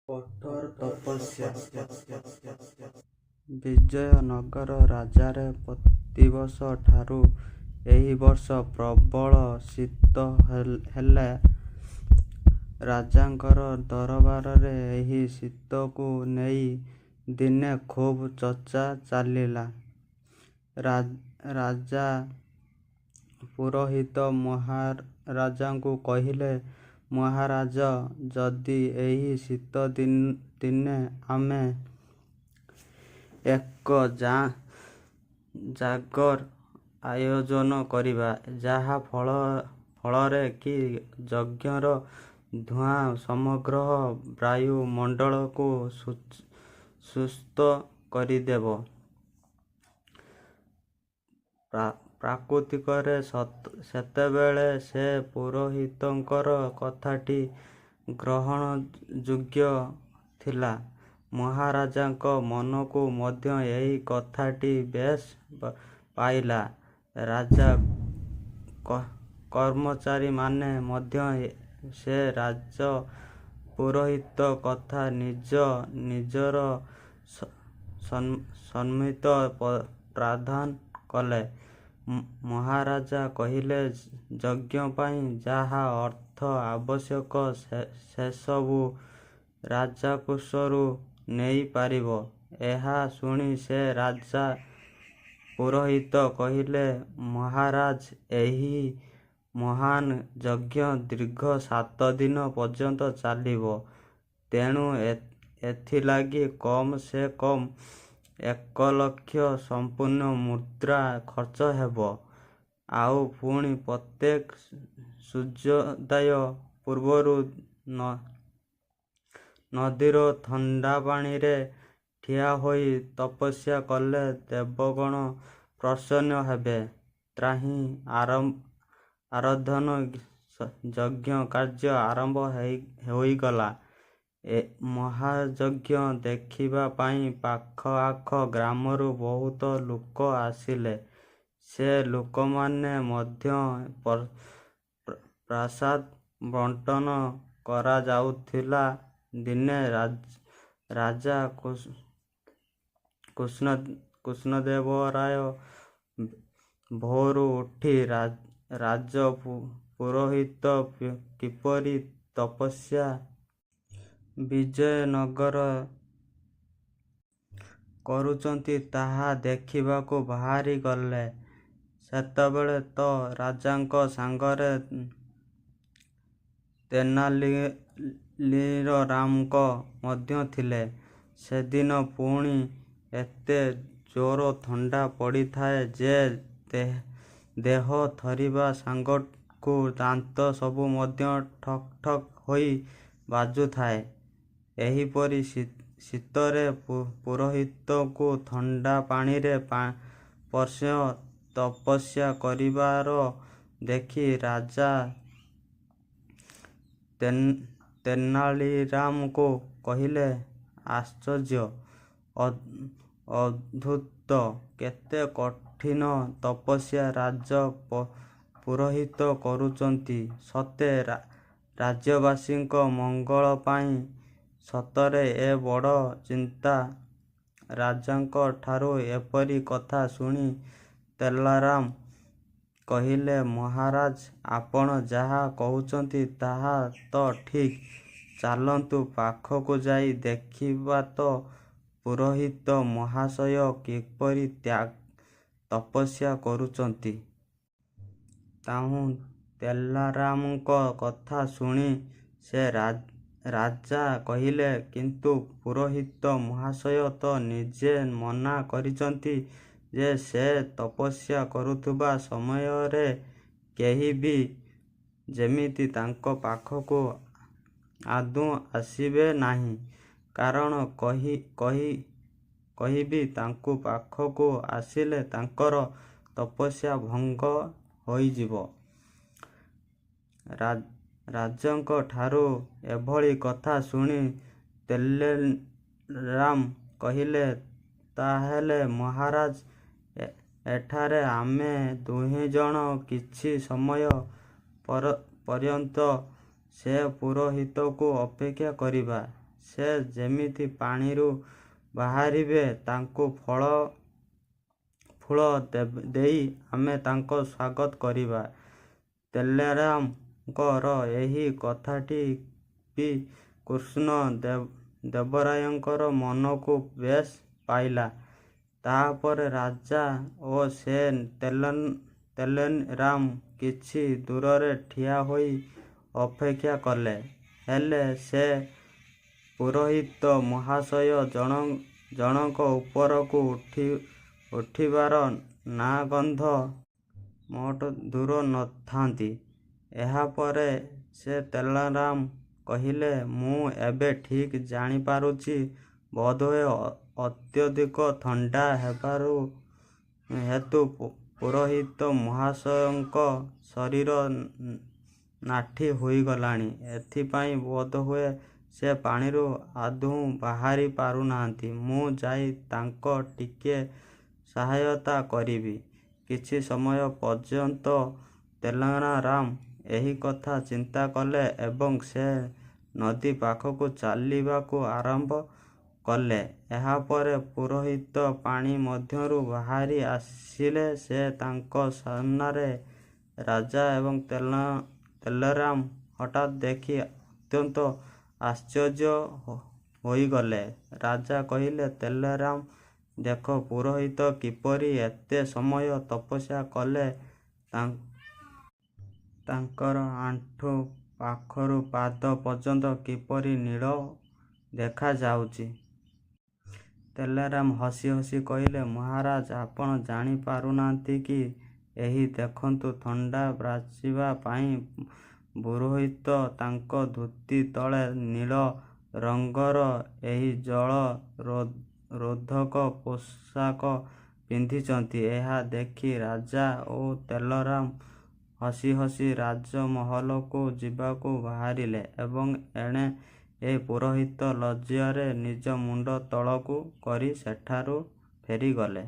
କଠୋର ତପସ୍ୟା। ବିଜୟନଗର ରାଜାରେ ପ୍ରତିବର୍ଷ ଠାରୁ ଏହି ବର୍ଷ ପ୍ରବଳ ଶୀତ ହେଲେ ରାଜାଙ୍କର ଦରବାରରେ ଏହି ଶୀତକୁ ନେଇ ଦିନେ ଖୁବ୍ ଚର୍ଚ୍ଚା ଚାଲିଲା। ରାଜା ପୁରୋହିତ ମହାରାଜାଙ୍କୁ କହିଲେ, ମହାରାଜ, ଯଦି ଏହି ଶୀତ ଦିନେ ଆମେ ଏକ ଯାଗର ଆୟୋଜନ କରିବା, ଯାହା ଫଳରେ କି ଯଜ୍ଞର ଧୂଆଁ ସମଗ୍ର ବାୟୁମଣ୍ଡଳକୁ ସୁସ୍ଥ କରିଦେବ। ପ୍ରକୃତରେ ସେତେବେଳେ ସେ ପୁରୋହିତଙ୍କର କଥାଟି ଗ୍ରହଣଯୋଗ୍ୟ ଥିଲା। ମହାରାଜାଙ୍କ ମନକୁ ମଧ୍ୟ ଏହି କଥାଟି ବେଶ୍ ପାଇଲା। ରାଜା କର୍ମଚାରୀମାନେ ମଧ୍ୟ ସେ ରାଜ ପୁରୋହିତ କଥା ନିଜର ସମ୍ମତି ପ୍ରଦାନ କଲେ। ମହାରାଜା କହିଲେ, ଯଜ୍ଞ ପାଇଁ ଯାହା ଅର୍ଥ ଆବଶ୍ୟକ ସେସବୁ ରାଜକୋଷରୁ ନେଇପାରିବ। ଏହା ଶୁଣି ସେ ରାଜ ପୁରୋହିତ କହିଲେ, ମହାରାଜ, ଏହି ମହାନ୍ ଯଜ୍ଞ ଦୀର୍ଘ 7 ଦିନ ପର୍ଯ୍ୟନ୍ତ ଚାଲିବ। ତେଣୁ ଏଥିଲାଗି କମ୍ ସେ କମ୍ 1 ଲକ୍ଷ ସମ୍ପୂର୍ଣ୍ଣ ମୁଦ୍ରା ଖର୍ଚ୍ଚ ହେବ। ଆଉ ପୁଣି ପ୍ରତ୍ୟେକ ସୂର୍ଯ୍ୟୋଦୟ ପୂର୍ବରୁ ନଦୀର ଥଣ୍ଡାପାଣିରେ ଠିଆ ହୋଇ ତପସ୍ୟା କଲେ ଦେବଗଣ ପ୍ରସନ୍ନ ହେବେ। ତ୍ରାହି ଆରାଧନ ଯଜ୍ଞ କାର୍ଯ୍ୟ ଆରମ୍ଭ ହୋଇଗଲା। ମହାଯଜ୍ଞ ଦେଖିବା ପାଇଁ ପାଖ ଆଖ ଗ୍ରାମରୁ ବହୁତ ଲୋକ ଆସିଲେ। ସେ ଲୋକମାନେ ମଧ୍ୟ ପ୍ରସାଦ ବଣ୍ଟନ କରାଯାଉଥିଲା। ଦିନେ ରାଜା କୃଷ୍ଣଦେବରାୟ ଭୋରୁ ଉଠି ରାଜ ପୁରୋହିତ କିପରି ତପସ୍ୟା ବିଜୟନଗରରେ କରୁଛନ୍ତି ତାହା ଦେଖିବାକୁ ବାହାରି ଗଲେ। ସେତେବେଳେ ତ ରାଜାଙ୍କ ସାଙ୍ଗରେ ତେନାଲିରାମ ମଧ୍ୟ ଥିଲେ। ସେଦିନ ପୁଣି ଏତେ ଜୋର ଥଣ୍ଡା ପଡ଼ିଥାଏ ଯେ ଦେହ ଥରିବା ସାଙ୍ଗକୁ ଦାନ୍ତ ସବୁ ମଧ୍ୟ ଠକ୍ ଠକ୍ ହୋଇ ବାଜୁଥାଏ। ଏହିପରି ଶୀତରେ ପୁରୋହିତଙ୍କୁ ଥଣ୍ଡା ପାଣିରେ ପଶି ତପସ୍ୟା କରିବାର ଦେଖି ରାଜା ତେନାଲିରାମଙ୍କୁ କହିଲେ, ଆଶ୍ଚର୍ଯ୍ୟ, ଅଦ୍ଭୁତ, କେତେ କଠିନ ତପସ୍ୟା ରାଜ ପୁରୋହିତ କରୁଛନ୍ତି। ସତେ ରାଜ୍ୟବାସୀଙ୍କ ମଙ୍ଗଳ ପାଇଁ ସତରେ ଏ ବଡ଼ ଚିନ୍ତା। ରାଜାଙ୍କ ଠାରୁ ଏପରି କଥା ଶୁଣି ତେନାଲିରାମ କହିଲେ, ମହାରାଜ, ଆପଣ ଯାହା କହୁଛନ୍ତି ତାହା ତ ଠିକ୍। ଚାଲନ୍ତୁ ପାଖକୁ ଯାଇ ଦେଖିବା ତ ପୁରୋହିତ ମହାଶୟ କିପରି ତପସ୍ୟା କରୁଛନ୍ତି। ତେନାଲିରାମଙ୍କ କଥା ଶୁଣି ସେ ରାଜା କହିଲେ, କିନ୍ତୁ ପୁରୋହିତ ମହାଶୟ ତ ନିଜେ ମନା କରିଛନ୍ତି ଯେ ସେ ତପସ୍ୟା କରୁଥିବା ସମୟରେ କେହି ବି ଯେମିତି ତାଙ୍କ ପାଖକୁ ଆଦୌ ଆସିବେ ନାହିଁ। କାରଣ କେହିବି ତାଙ୍କ ପାଖକୁ ଆସିଲେ ତାଙ୍କର ତପସ୍ୟା ଭଙ୍ଗ ହୋଇଯିବ। ରାଜାଙ୍କ ଠାରୁ ଏଭଳି କଥା ଶୁଣି ତେନାଲିରାମ କହିଲେ, ତା ହେଲେ ମହାରାଜ, ଏଠାରେ ଆମେ ଦୁହେଁଜଣ କିଛି ସମୟ ପର୍ଯ୍ୟନ୍ତ ସେ ପୁରୋହିତକୁ ଅପେକ୍ଷା କରିବା। ସେ ଯେମିତି ପାଣିରୁ ବାହାରିବେ ତାଙ୍କୁ ଫୁଳ ଦେଇ ଆମେ ତାଙ୍କ ସ୍ୱାଗତ କରିବା। ତେଲରାମଙ୍କର ଏହି କଥାଟି ବି କୃଷ୍ଣ ଦେବରାୟଙ୍କର ମନକୁ ବେଶ ପାଇଲା। ତାହାପରେ ରାଜା ଓ ସେ ତେଲରାମ କିଛି ଦୂରରେ ଠିଆ ହୋଇ ଅପେକ୍ଷା କଲେ। ହେଲେ ସେ ପୁରୋହିତ ମହାଶୟ ଜଣକ ଉପରକୁ ଉଠିବାର ନାଁ ଗନ୍ଧ ମୋଟେ ଦୂର ନଥାନ୍ତି। ଏହାପରେ ସେ ତେଲରାମ କହିଲେ, ମୁଁ ଏବେ ଠିକ୍ ଜାଣିପାରୁଛି, ବୋଧହୁଏ ଅତ୍ୟଧିକ ଥଣ୍ଡା ହେତୁ ପୁରୋହିତ ମହାଶୟଙ୍କ ଶରୀର ନାଠି ହୋଇଗଲାଣି। ଏଥିପାଇଁ ବୋଧହୁଏ ସେ ପାଣିରୁ ଆଦୌ ବାହାରି ପାରୁନାହାନ୍ତି। ମୁଁ ଯାଇ ତାଙ୍କ ଟିକିଏ ସହାୟତା କରିବି। କିଛି ସମୟ ପର୍ଯ୍ୟନ୍ତ ତେଲରାମ ଏହି କଥା ଚିନ୍ତା କଲେ ଏବଂ ସେ ନଦୀ ପାଖକୁ ଚାଲିବାକୁ ଆରମ୍ଭ କଲେ। ଏହାପରେ ପୁରୋହିତ ପାଣି ମଧ୍ୟରୁ ବାହାରି ଆସିଲେ। ସେ ତାଙ୍କ ସାମ୍ନାରେ ରାଜା ଏବଂ ତେଲରାମ ହଠାତ୍ ଦେଖି ଅତ୍ୟନ୍ତ ଆଶ୍ଚର୍ଯ୍ୟ ହୋଇଗଲେ। ରାଜା କହିଲେ, ତେଲରାମ, ଦେଖ, ପୁରୋହିତ କିପରି ଏତେ ସମୟ ତପସ୍ୟା କଲେ। ତାଙ୍କର ଆଣ୍ଠୁ ପାଖରୁ ପାଦ ପର୍ଯ୍ୟନ୍ତ କିପରି ନୀଳ ଦେଖାଯାଉଛି। ତେଲରାମ ହସି ହସି କହିଲେ, ମହାରାଜ, ଆପଣ ଜାଣିପାରୁନାହାନ୍ତି କି? ଏହି ଦେଖନ୍ତୁ, ଥଣ୍ଡା ବାଜିବା ପାଇଁ ପୁରୋହିତ ତାଙ୍କ ଧୋତି ତଳେ ନୀଳ ରଙ୍ଗର ଏହି ଜଳ ରୋଧକ ପୋଷାକ ପିନ୍ଧିଛନ୍ତି। ଏହା ଦେଖି ରାଜା ଓ ତେଲରାମ ହସି ହସି ରାଜମହଲକୁ ଯିବାକୁ ବାହାରିଲେ ଏବଂ ଏଣେ ଏ ପୁରୋହିତ ଲଜ୍ଜାରେ ନିଜ ମୁଣ୍ଡ ତଳକୁ କରି ସେଠାରୁ ଫେରିଗଲେ।